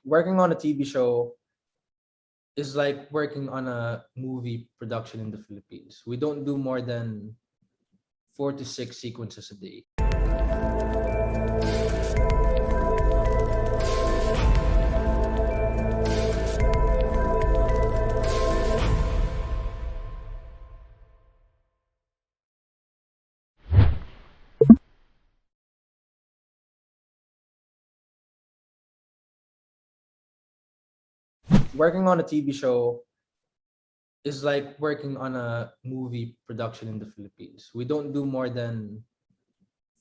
working on a TV show is like working on a movie production in the Philippines. We don't do more than 4 to 6 sequences a day. Working on a TV show is like working on a movie production in the Philippines. We don't do more than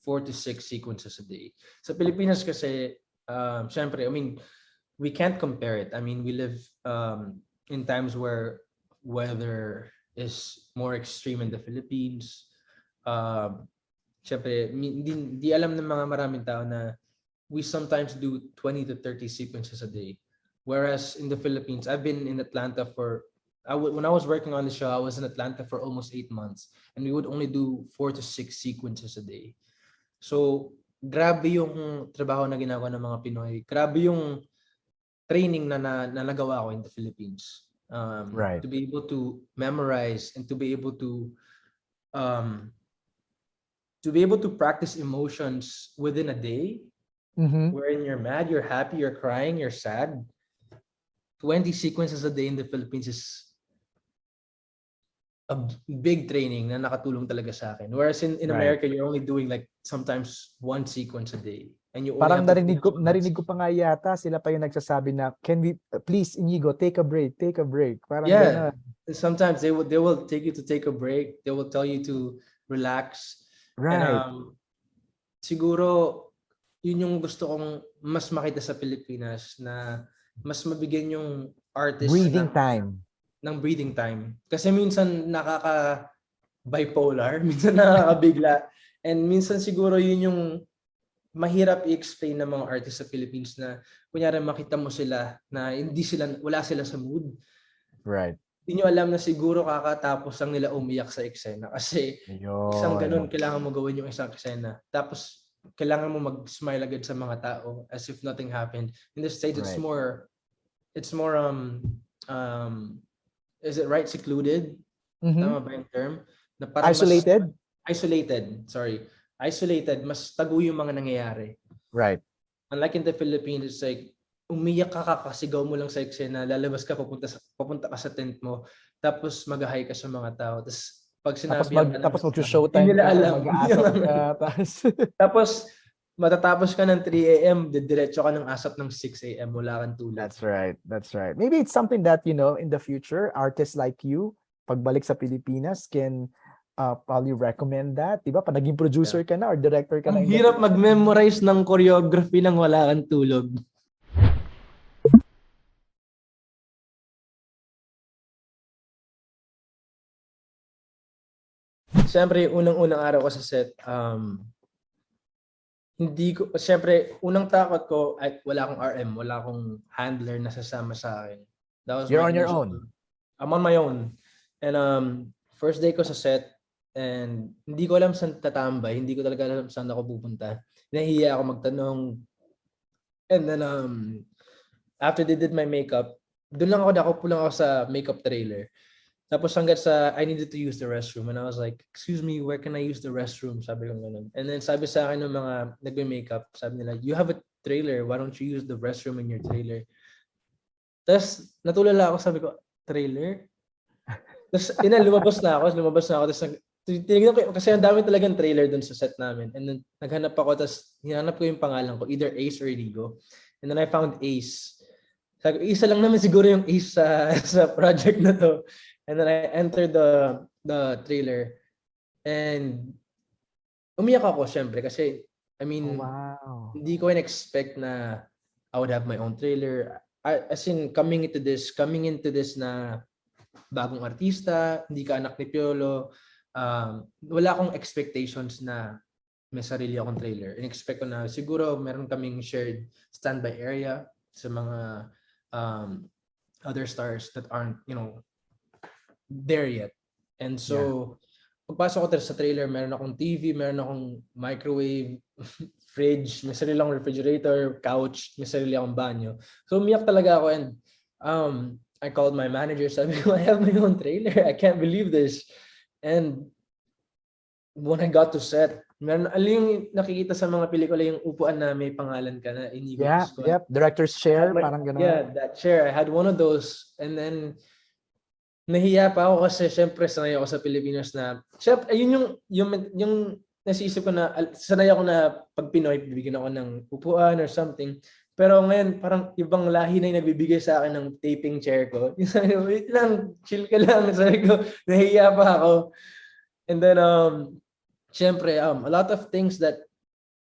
4 to 6 sequences a day. Sa Pilipinas kasi, syempre, I mean, we can't compare it. I mean, we live in times where weather is more extreme in the Philippines. Syempre, di alam ng mga maraming tao na we sometimes do 20 to 30 sequences a day. Whereas in the Philippines, I've been in Atlanta when I was working on the show, I was in Atlanta for almost 8 months. And we would only do 4 to 6 sequences a day. So, grabe yung trabaho na ginagawa ng mga Pinoy. Grabe yung training na nagawa ko in the Philippines. Right. To be able to memorize and to be able to practice emotions within a day, wherein you're mad, you're happy, you're crying, you're sad. 20 sequences a day in the Philippines is a big training na nakatulong talaga sa akin. Whereas in America, you're only doing like sometimes 1 sequence a day. And you only Parang have to narinig ko pa nga yata, sila pa yung nagsasabi na, can we, please, Iñigo, take a break. Parang yeah. Ganun. Sometimes they will take you to take a break. They will tell you to relax. Right. And siguro, yun yung gusto kong mas makita sa Pilipinas, na mas mabigyan yung artist breathing time. Kasi minsan bipolar, minsan nakakabigla, and minsan siguro yun yung mahirap i-explain ng mga artists sa Philippines, na kunyari makita mo sila na wala sila sa mood. Right. Hindi nyo alam na siguro kakatapos lang nila umiyak sa eksena, kasi isang ganun kailangan mo gawin yung isang eksena. Tapos kailangan mo mag-smile agad sa mga tao as if nothing happened. In the States, it's more is it right, secluded? Tama ba yung term? Na parang isolated, mas tago yung mga nangyayari. Right. Unlike in the Philippines, it's like umiyak ka, kakasigaw mo lang sa eksena, lalabas ka, papunta ka sa tent mo, tapos mag-hi ka sa mga tao. Tapos pag sinabi tapos mag-showtime ka, mag-aasap ka, tapos matatapos ka ng 3 a.m., diretso ka ng asap ng 6 a.m., wala kang tulog. That's right. Maybe it's something that, in the future, artists like you, pagbalik sa Pilipinas, can probably recommend that. Diba? Pag naging producer ka na or director ka na. Ang hirap mag-memorize ng choreography nang wala kang tulog. Siyempre, unang-unang araw ko sa set, siyempre, unang takot ko ay wala akong RM, wala akong handler na sasama sa akin. You're on your own. I'm on my own. And first day ko sa set, and hindi ko alam saan tatambay, hindi ko talaga alam saan ako pupunta. Nahihiya ako magtanong. And then after they did my makeup, doon lang ako lang ako sa makeup trailer. Tapos hanggang sa I needed to use the restroom, and I was like, excuse me, where can I use the restroom? Sabi ko ganun. And then sabi sa akin ng mga nagme-makeup, sabi nila, you have a trailer, why don't you use the restroom in your trailer? Tapos natulala ako, sabi ko, trailer? Tapos lumabas na ako. Tapos tinignan ko, kasi ang dami talagang trailer dun sa set namin. And then naghanap ako, tapos hinanap ko yung pangalan ko, either Ace or Iñigo. And then I found Ace. Sabi ko, isa lang naman siguro yung Ace sa project na to. And then I entered the trailer, and umiyak ako syempre kasi I mean, hindi ko in-expect na I would have my own trailer. As in coming into this na bagong artista, hindi ka anak ni Piolo, wala akong expectations na may sarili akong trailer. In-expect ko na siguro meron kaming shared standby area sa mga other stars that aren't, there yet. And so pagpasok ko sa trailer, meron akong TV, meron akong microwave, fridge, may sarili akong refrigerator, couch, may sarili akong banyo. So umiyak talaga ako, and I called my manager, sabi ko, I have my own trailer. I can't believe this. And when I got to set, meron, alam yung nakikita sa mga pelikula, yung upuan na may pangalan ka na, Iñigo Yeah, Pascual. yep. Director's chair, parang gano'n. Yeah, that chair. I had one of those, and then nahiya pa ako kasi syempre sanay ako sa Pilipinas na, syempre, ayun yung nasisip ko na, sanay ako na pag Pinoy, bibigyan ako ng upuan or something. Pero ngayon, parang ibang lahi na yung nagbibigay sa akin ng taping chair ko. Yung sabi ko, wait lang, chill ka lang. Sabi ko, nahiya pa ako. And then, syempre, a lot of things that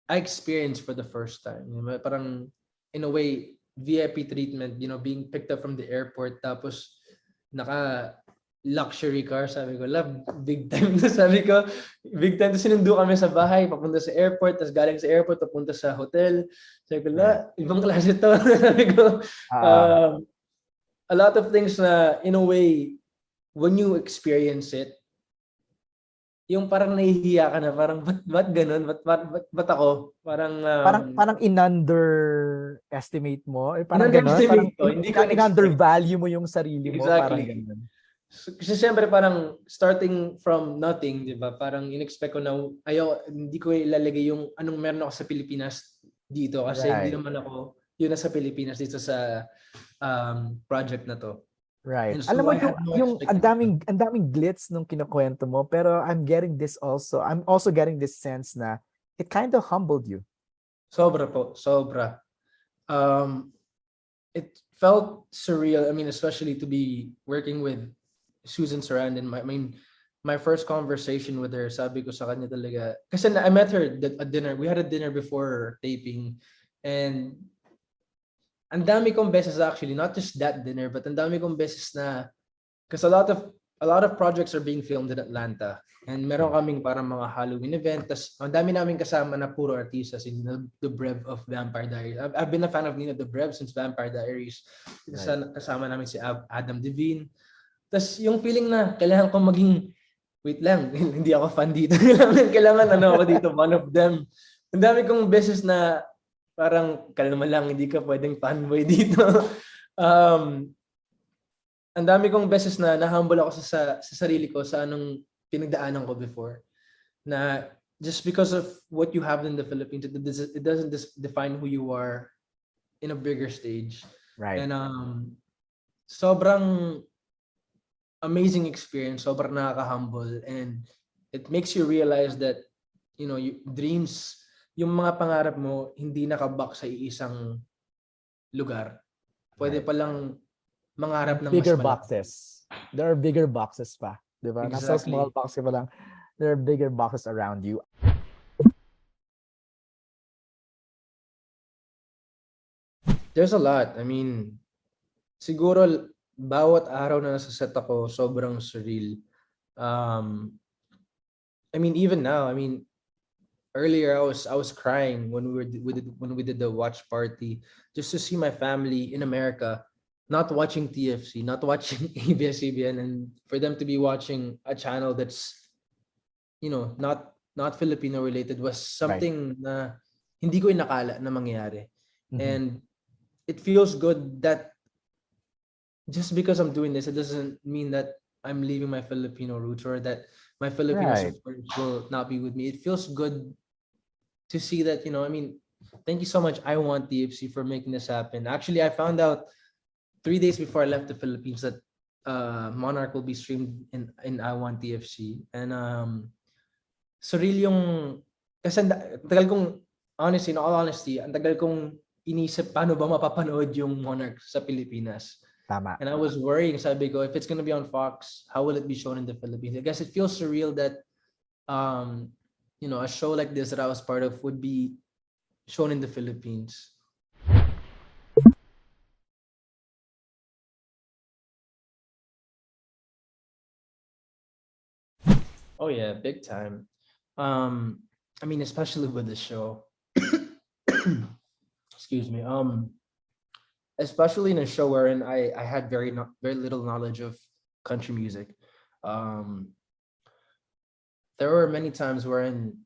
I experienced for the first time. You know, parang, in a way, VIP treatment, you know, being picked up from the airport, tapos naka luxury car, sabi ko, love, big time. Sabi ko, big time. Tapos sinundo kami sa bahay, papunta sa airport, tapos galing sa airport, papunta sa hotel. Sabi ko, la, ibang klase to. Sabi ko, a lot of things na, in a way, when you experience it, yung parang nahihiya ka na, parang, ba't ganun? Ba't ako? Parang, parang in-underestimate mo. Parang gano'n. Parang in-underestimate ko, hindi ko in-undervalue mo yung sarili mo. Parang Exactly. gano'n. Kasi siyempre parang starting from nothing, di ba? Parang in-expect ko na hindi ko ilalagay yung anong meron ako sa Pilipinas dito kasi hindi naman ako yun na sa Pilipinas dito sa project na to. Right. And so Alam mo I had no yung expectation. ang daming glitz nung kinukuwento mo, pero I'm getting this also. I'm also getting this sense na it kind of humbled you. Sobra po, sobra. It felt surreal. I mean, especially to be working with Susan Sarandon. My first conversation with her, sabi ko sa kanya talaga, kasi I met her at dinner. We had a dinner before taping, and ang dami kong beses actually, not just that dinner, but ang dami kong beses na, because a lot of projects are being filmed in Atlanta, and meron kaming parang mga Halloween event, tas ang dami namin kasama na puro artistas, in the Brev of Vampire Diaries. I've been a fan of Nina Dobrev since Vampire Diaries. Kasama namin si Adam Devine. Tas yung feeling na kailangan ko maging, wait lang, hindi ako fan dito. kailangan ano ako dito, one of them. Ang dami kong beses na parang kalma lang, hindi ka pwedeng fanboy dito. Ang dami kong beses na na-humble ako sa sarili ko sa anong pinagdaanan ko before. Na just because of what you have in the Philippines, it doesn't define who you are in a bigger stage. Right. And sobrang amazing experience, sobrang nakaka-humble, and it makes you realize that, you know, dreams, yung mga pangarap mo, hindi nakabak sa iisang lugar. Pwede palang mangarap ng mas bigger malaki. boxes. There are bigger boxes pa. Diba? Nasa Exactly. small box ka pa lang. There are bigger boxes around you. There's a lot. I mean, siguro bawat araw na nasa set ako, sobrang surreal. I mean, even now, I mean, earlier I was crying when we did the watch party, just to see my family in America not watching TFC, not watching ABS-CBN, and for them to be watching a channel that's, you know, not Filipino related was something na hindi ko inakala na mangyayari. And it feels good that just because I'm doing this, it doesn't mean that I'm leaving my Filipino roots or that my Filipino supporters will not be with me. It feels good to see that, you know, I mean, thank you so much, I Want TFC, for making this happen. Actually, I found out 3 days before I left the Philippines that Monarch will be streamed in I Want TFC. And surreal yung, kasi tagal kong, honestly, in all honesty, ang tagal kong inisip paano ba mapapanood yung Monarch sa Pilipinas. Tama. And I was worrying, sabi ko, if it's gonna be on Fox, how will it be shown in the Philippines? I guess it feels surreal that you know, a show like this that I was part of would be shown in the Philippines. Oh yeah, big time. I mean, especially with the show. Excuse me. Especially in a show wherein I had very little knowledge of country music. there were many times wherein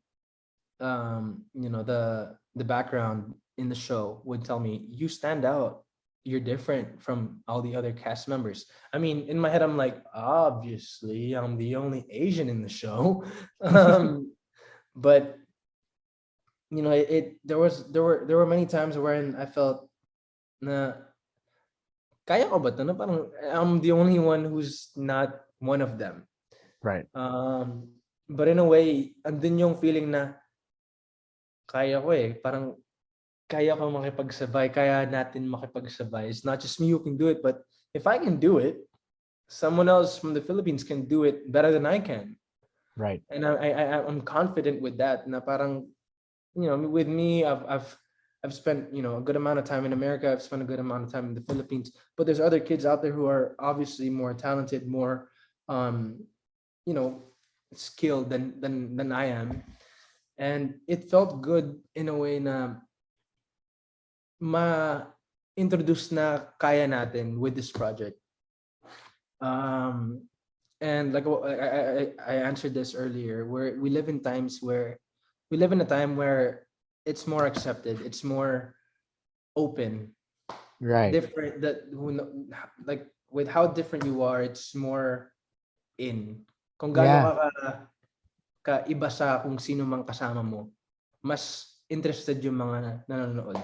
the background in the show would tell me, you stand out, you're different from all the other cast members. I mean, in my head I'm like, obviously I'm the only Asian in the show. But there were many times wherein I felt na kaya ko ba to? Na parang I'm the only one who's not one of them. Right. But in a way, andun yung feeling na kaya ko eh. Parang kaya ko makipagsabay, kaya natin makipagsabay. It's not just me who can do it, but if I can do it, someone else from the Philippines can do it better than I can. Right. And I'm confident with that. Na parang, with me, I've spent, a good amount of time in America. I've spent a good amount of time in the Philippines. But there's other kids out there who are obviously more talented, more, you know, skilled than I am. And it felt good in a way na ma-introduce na kaya natin with this project. And like I answered this earlier, where we live in times where we live in a time where it's more accepted, it's more open, Right. different, like with how different you are, it's more in. Kung gaano Yeah. ka iba sa kung sino mang kasama mo, mas interested yung mga nanonood.